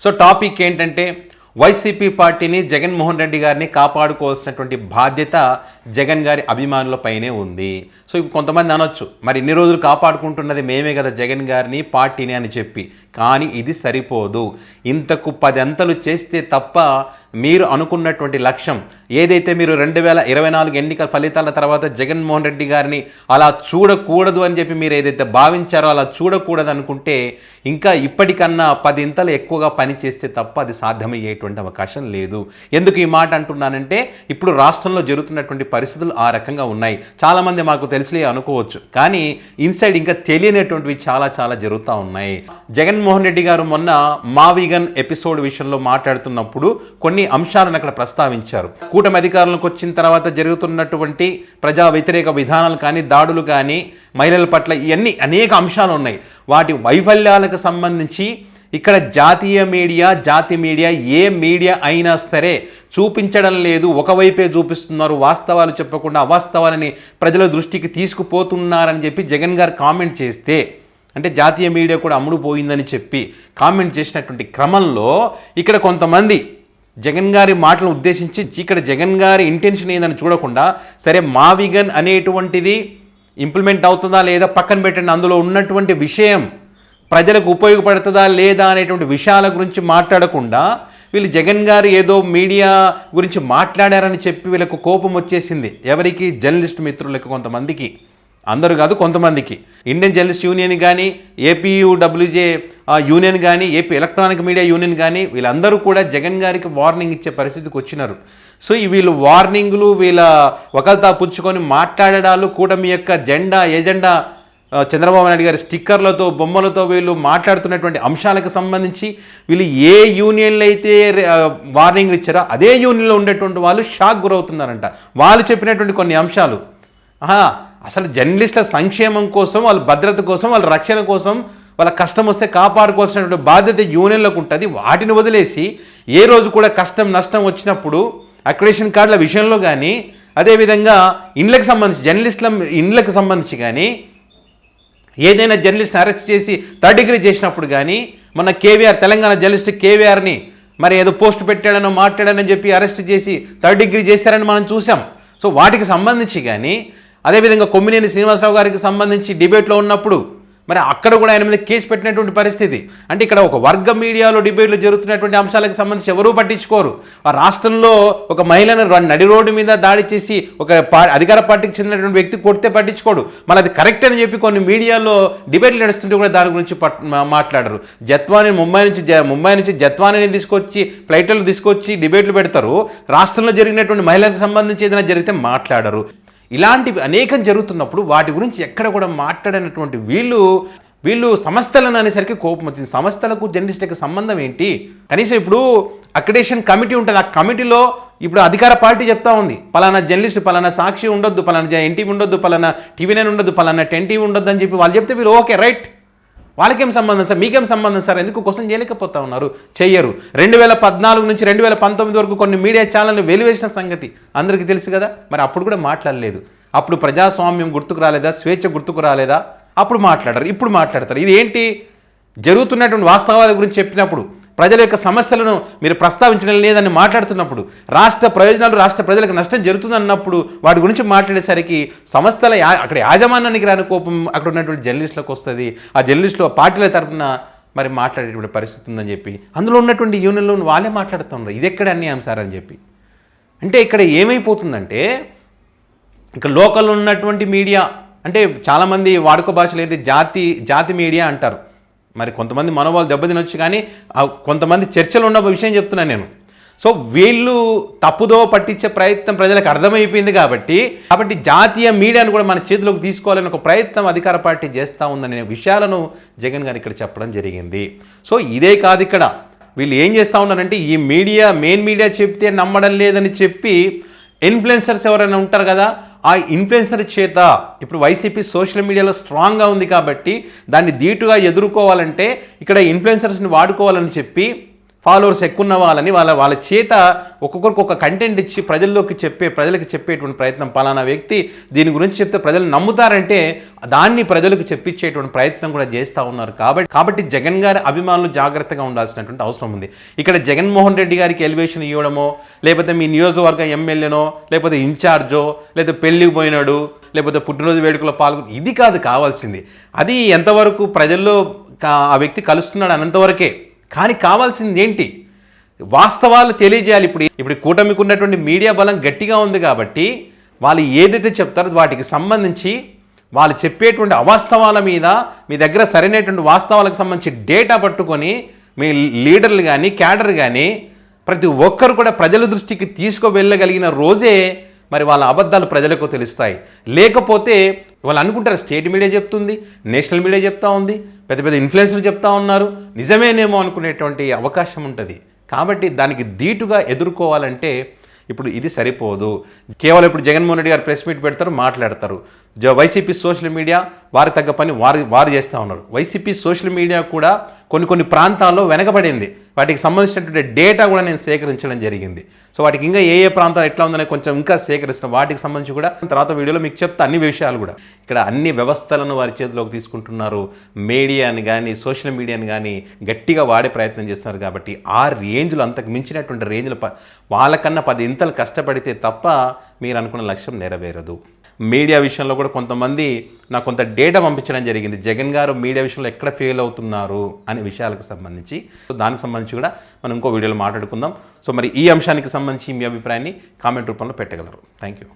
So topic ఏంటంటే YCP పార్టీని జగన్మోహన్ రెడ్డి గారిని కాపాడుకోవాల్సినటువంటి బాధ్యత జగన్ గారి అభిమానులపైనే ఉంది. సో ఇప్పుడు కొంతమంది అనొచ్చు, మరి ఇన్ని రోజులు కాపాడుకుంటున్నది మేమే కదా జగన్ గారిని పార్టీని అని చెప్పి. కానీ ఇది సరిపోదు. ఇంతకు 10 అంతలు చేస్తే తప్ప మీరు అనుకున్నటువంటి లక్ష్యం ఏదైతే మీరు 2024 ఎన్నికల ఫలితాల తర్వాత జగన్మోహన్ రెడ్డి గారిని అలా చూడకూడదు అని చెప్పి మీరు ఏదైతే భావించారో అలా చూడకూడదు అనుకుంటే ఇంకా ఇప్పటికన్నా 10 ఇంతలు ఎక్కువగా పని చేస్తే తప్ప అది సాధ్యమయ్యేటువంటి అవకాశం లేదు. ఎందుకు ఈ మాట అంటున్నానంటే ఇప్పుడు రాష్ట్రంలో జరుగుతున్నటువంటి పరిస్థితులు ఆ రకంగా ఉన్నాయి. చాలామంది మాకు తెలిసి అనుకోవచ్చు, కానీ ఇన్సైడ్ ఇంకా తెలియనటువంటివి చాలా చాలా జరుగుతూ ఉన్నాయి. జగన్మోహన్ రెడ్డి గారు మొన్న మావిగన్ ఎపిసోడ్ విషయంలో మాట్లాడుతున్నప్పుడు కొన్ని అంశాలను అక్కడ ప్రస్తావించారు. కూటమి అధికారంలోకి వచ్చిన తర్వాత జరుగుతున్నటువంటి ప్రజా వ్యతిరేక విధానాలు కానీ, దాడులు కానీ, మహిళల పట్ల ఇవన్నీ అనేక అంశాలు ఉన్నాయి. వాటి వైఫల్యాలకు సంబంధించి ఇక్కడ జాతీయ మీడియా ఏ మీడియా అయినా సరే చూపించడం లేదు, ఒకవైపే చూపిస్తున్నారు, వాస్తవాలు చెప్పకుండా అవాస్తవాలని ప్రజల దృష్టికి తీసుకుపోతున్నారని చెప్పి జగన్ గారు కామెంట్ చేస్తే, అంటే జాతీయ మీడియా కూడా అమ్ముడు పోయిందని చెప్పి కామెంట్ చేసినటువంటి క్రమంలో ఇక్కడ కొంతమంది జగన్ గారి మాటలను ఉద్దేశించి ఇక్కడ జగన్ గారి ఇంటెన్షన్ ఏదని చూడకుండా సరే మావిగన్ అనేటువంటిది ఇంప్లిమెంట్ అవుతుందా లేదా పక్కన పెట్టండి, అందులో ఉన్నటువంటి విషయం ప్రజలకు ఉపయోగపడుతుందా లేదా అనేటువంటి విషయాల గురించి మాట్లాడకుండా వీళ్ళు జగన్ గారు ఏదో మీడియా గురించి మాట్లాడారని చెప్పి వీళ్ళకు కోపం వచ్చేసింది. ఎవరికి? జర్నలిస్ట్ మిత్రులకు కొంతమందికి, అందరూ కాదు కొంతమందికి. ఇండియన్ జర్నలిస్ట్ యూనియన్ కానీ, ఏపీయూడబ్ల్యూజే యూనియన్ కానీ, ఏపీ ఎలక్ట్రానిక్ మీడియా యూనియన్ కానీ వీళ్ళందరూ కూడా జగన్ గారికి వార్నింగ్ ఇచ్చే పరిస్థితికి వచ్చినారు. సో వీళ్ళు వార్నింగ్లు, వీళ్ళ ఒకరితో పుచ్చుకొని మాట్లాడడాలు, కూటమి యొక్క ఎజెండా చంద్రబాబు నాయుడు గారి స్టిక్కర్లతో బొమ్మలతో వీళ్ళు మాట్లాడుతున్నటువంటి అంశాలకు సంబంధించి వీళ్ళు ఏ యూనియన్లు అయితే వార్నింగ్లు ఇచ్చారో అదే యూనియన్లో ఉండేటువంటి వాళ్ళు షాక్ గురవుతున్నారంట. వాళ్ళు చెప్పినటువంటి కొన్ని అంశాలు అసలు జర్నలిస్టుల సంక్షేమం కోసం, వాళ్ళ భద్రత కోసం, వాళ్ళ రక్షణ కోసం, వాళ్ళ కష్టం వస్తే కాపాడుకోవాల్సినటువంటి బాధ్యత యూనియన్లకు ఉంటుంది. వాటిని వదిలేసి ఏ రోజు కూడా కష్టం నష్టం వచ్చినప్పుడు అక్రిడిటేషన్ కార్డుల విషయంలో కానీ, అదేవిధంగా ఇండ్లకు సంబంధించి జర్నలిస్టుల ఇండ్లకు సంబంధించి కానీ ఏదైనా జర్నలిస్ట్ అరెస్ట్ చేసి 3rd డిగ్రీ చేసినప్పుడు కానీ, మొన్న కేవీఆర్ తెలంగాణ జర్నలిస్ట్ కేవీఆర్ని మరి ఏదో పోస్ట్ పెట్టాడనో మాట్లాడానని చెప్పి అరెస్ట్ చేసి 3rd డిగ్రీ చేశారని మనం చూసాం. సో వాటికి సంబంధించి కానీ, అదేవిధంగా కొమ్మినేని శ్రీనివాసరావు గారికి సంబంధించి డిబేట్లో ఉన్నప్పుడు మరి అక్కడ కూడా ఆయన మీద కేసు పెట్టినటువంటి పరిస్థితి. అంటే ఇక్కడ ఒక వర్గ మీడియాలో డిబేట్లు జరుగుతున్నటువంటి అంశాలకు సంబంధించి ఎవరూ పట్టించుకోరు. ఆ రాష్ట్రంలో ఒక మహిళను నడి రోడ్డు మీద దాడి చేసి ఒక అధికార పార్టీకి చెందినటువంటి వ్యక్తి కొడితే పట్టించుకోడు. మళ్ళీ అది కరెక్ట్ అని చెప్పి కొన్ని మీడియాలో డిబేట్లు నడుస్తుంటే కూడా దాని గురించి మాట్లాడరు. ముంబై నుంచి జత్వానీని తీసుకొచ్చి ఫ్లైట్లలో తీసుకొచ్చి డిబేట్లు పెడతారు. రాష్ట్రంలో జరిగినటువంటి మహిళలకు సంబంధించి ఏదైనా జరిగితే మాట్లాడరు. ఇలాంటివి అనేకం జరుగుతున్నప్పుడు వాటి గురించి ఎక్కడ కూడా మాట్లాడినటువంటి వీళ్ళు సంస్థలను అనేసరికి కోపం వచ్చింది. సంస్థలకు జర్నలిస్టులకు సంబంధం ఏంటి? కనీసం ఇప్పుడు అక్రిడిటేషన్ కమిటీ ఉంటుంది, ఆ కమిటీలో ఇప్పుడు అధికార పార్టీ చెప్తా ఉంది పలానా జర్నలిస్ట్, పలానా సాక్షి ఉండొద్దు, పలానా ఎన్టీవీ ఉండొద్దు, పలానా టీవీ9 ఉండొద్దు, పలానా 10TV ఉండొద్దు అని చెప్పి వాళ్ళు చెప్తే వీళ్ళు ఓకే రైట్, వాళ్ళకేం సంబంధం సార్, మీకేం సంబంధం సార్, ఎందుకు క్వశ్చన్ చేయలేకపోతా ఉన్నారు? చెయ్యరు. 2014 నుంచి 2019 వరకు కొన్ని మీడియా ఛానళ్ళు వెలివేసిన సంగతి అందరికీ తెలుసు కదా. మరి అప్పుడు కూడా మాట్లాడలేదు. అప్పుడు ప్రజాస్వామ్యం గుర్తుకు రాలేదా, స్వేచ్ఛ గుర్తుకు రాలేదా? అప్పుడు మాట్లాడరు, ఇప్పుడు మాట్లాడతారు. ఇది ఏంటి? జరుగుతున్నటువంటి వాస్తవాల గురించి చెప్పినప్పుడు, ప్రజల యొక్క సమస్యలను మీరు ప్రస్తావించడం లేదని మాట్లాడుతున్నప్పుడు, రాష్ట్ర ప్రయోజనాలు రాష్ట్ర ప్రజలకు నష్టం జరుగుతుందన్నప్పుడు వాటి గురించి మాట్లాడేసరికి సంస్థల అక్కడ యాజమాన్యానికి రాని కోపం అక్కడ ఉన్నటువంటి జర్నలిస్టులకు వస్తుంది. ఆ జర్నలిస్టులు పార్టీల తరఫున మరి మాట్లాడేటువంటి పరిస్థితి ఉందని చెప్పి అందులో ఉన్నటువంటి యూనియన్లో వాళ్ళే మాట్లాడుతున్నారు. ఇది ఎక్కడ అన్యాయం సార్ అని చెప్పి. అంటే ఇక్కడ ఏమైపోతుందంటే, ఇక్కడ లోకల్లో ఉన్నటువంటి మీడియా అంటే చాలామంది వాడుక భాషలో అయితే జాతి మీడియా అంటారు. మరి కొంతమంది మనోభావాలు దెబ్బతినొచ్చు, కానీ కొంతమంది చర్చలు ఉన్న విషయం చెప్తున్నాను నేను. సో వీళ్ళు తప్పుదో పట్టించే ప్రయత్నం ప్రజలకు అర్థమైపోయింది కాబట్టి జాతీయ మీడియాను కూడా మన చేతిలోకి తీసుకోవాలని ఒక ప్రయత్నం అధికార పార్టీ చేస్తూ ఉందనే విషయాలను జగన్ గారు ఇక్కడ చెప్పడం జరిగింది. సో ఇదే కాదు, ఇక్కడ వీళ్ళు ఏం చేస్తూ ఉన్నారంటే, ఈ మెయిన్ మీడియా చెప్తే నమ్మడం లేదని చెప్పి ఇన్ఫ్లుయెన్సర్స్ ఎవరైనా ఉంటారు కదా, ఆ ఇన్ఫ్లుయెన్సర్ చేత ఇప్పుడు వైసీపీ సోషల్ మీడియాలో స్ట్రాంగ్గా ఉంది కాబట్టి దాన్ని ధీటుగా ఎదుర్కోవాలంటే ఇక్కడ ఇన్ఫ్లుయెన్సర్స్ని వాడుకోవాలని చెప్పి ఫాలోవర్స్ ఎక్కువ ఉన్న వాళ్ళని వాళ్ళ చేత ఒక్కొక్కరికి ఒక కంటెంట్ ఇచ్చి ప్రజలకు చెప్పేటువంటి ప్రయత్నం, పలానా వ్యక్తి దీని గురించి చెప్తే ప్రజలు నమ్ముతారంటే దాన్ని ప్రజలకు చెప్పించేటువంటి ప్రయత్నం కూడా చేస్తూ ఉన్నారు. కాబట్టి జగన్ గారి అభిమానులు జాగ్రత్తగా ఉండాల్సినటువంటి అవసరం ఉంది. ఇక్కడ జగన్మోహన్ రెడ్డి గారికి ఎలివేషన్ ఇవ్వడమో, లేకపోతే మీ నియోజకవర్గ ఎమ్మెల్యేనో, లేకపోతే ఇన్ఛార్జో, లేకపోతే పెళ్లికి పోయినాడు, లేకపోతే పుట్టినరోజు వేడుకలో పాల్గొని, ఇది కాదు కావాల్సింది. అది ఎంతవరకు ప్రజల్లో ఆ వ్యక్తి కలుస్తున్నాడు అనంతవరకే. కానీ కావాల్సింది ఏంటి? వాస్తవాలు తెలియజేయాలి. ఇప్పుడు కూటమికి ఉన్నటువంటి మీడియా బలం గట్టిగా ఉంది కాబట్టి వాళ్ళు ఏదైతే చెప్తారో వాటికి సంబంధించి వాళ్ళు చెప్పేటువంటి అవాస్తవాల మీద మీ దగ్గర సరైనటువంటి వాస్తవాలకు సంబంధించి డేటా పట్టుకొని మీ లీడర్లు కానీ క్యాడర్ కానీ ప్రతి ఒక్కరు కూడా ప్రజల దృష్టికి తీసుకువెళ్ళగలిగిన రోజే మరి వాళ్ళ అబద్ధాలు ప్రజలకు తెలుస్తాయి. లేకపోతే వాళ్ళు అనుకుంటారు స్టేట్ మీడియా చెప్తుంది, నేషనల్ మీడియా చెప్తా ఉంది, పెద్ద పెద్ద ఇన్ఫ్లుయెన్సర్లు చెప్తా ఉన్నారు, నిజమేనేమో అనుకునేటువంటి అవకాశం ఉంటుంది. కాబట్టి దానికి ధీటుగా ఎదుర్కోవాలంటే ఇప్పుడు ఇది సరిపోదు. కేవలం ఇప్పుడు జగన్మోహన్ రెడ్డి గారు ప్రెస్ మీట్ పెడతారు, మాట్లాడతారు. వైసీపీ సోషల్ మీడియా వారి తగ్గ పని వారు చేస్తూ ఉన్నారు. వైసీపీ సోషల్ మీడియా కూడా కొన్ని ప్రాంతాల్లో వెనకబడింది. వాటికి సంబంధించినటువంటి డేటా కూడా నేను సేకరించడం జరిగింది. సో వాటికి ఇంకా ఏ ప్రాంతాలు ఎట్లా ఉందని కొంచెం ఇంకా సేకరిస్తున్నాం. వాటికి సంబంధించి కూడా తర్వాత వీడియోలో మీకు చెప్తా అన్ని విషయాలు కూడా. ఇక్కడ అన్ని వ్యవస్థలను వారి చేతిలోకి తీసుకుంటున్నారు. మీడియాని కానీ సోషల్ మీడియాని కానీ గట్టిగా వాడే ప్రయత్నం చేస్తున్నారు. కాబట్టి ఆ రేంజ్లో అంతకు మించినటువంటి రేంజ్లో వాళ్ళకన్నా 10 ఇంతలు కష్టపడితే తప్ప మీరు అనుకున్న లక్ష్యం నెరవేరదు. మీడియా విషయంలో కూడా కొంతమంది నాకు కొంత డేటా పంపించడం జరిగింది. జగన్ గారు మీడియా విషయంలో ఎక్కడ ఫెయిల్ అవుతున్నారు అనే విషయాలకు సంబంధించి. సో దానికి సంబంధించి కూడా మనం ఇంకో వీడియోలో మాట్లాడుకుందాం. సో మరి ఈ అంశానికి సంబంధించి మీ అభిప్రాయాన్ని కామెంట్ రూపంలో పెట్టగలరు. Thank you.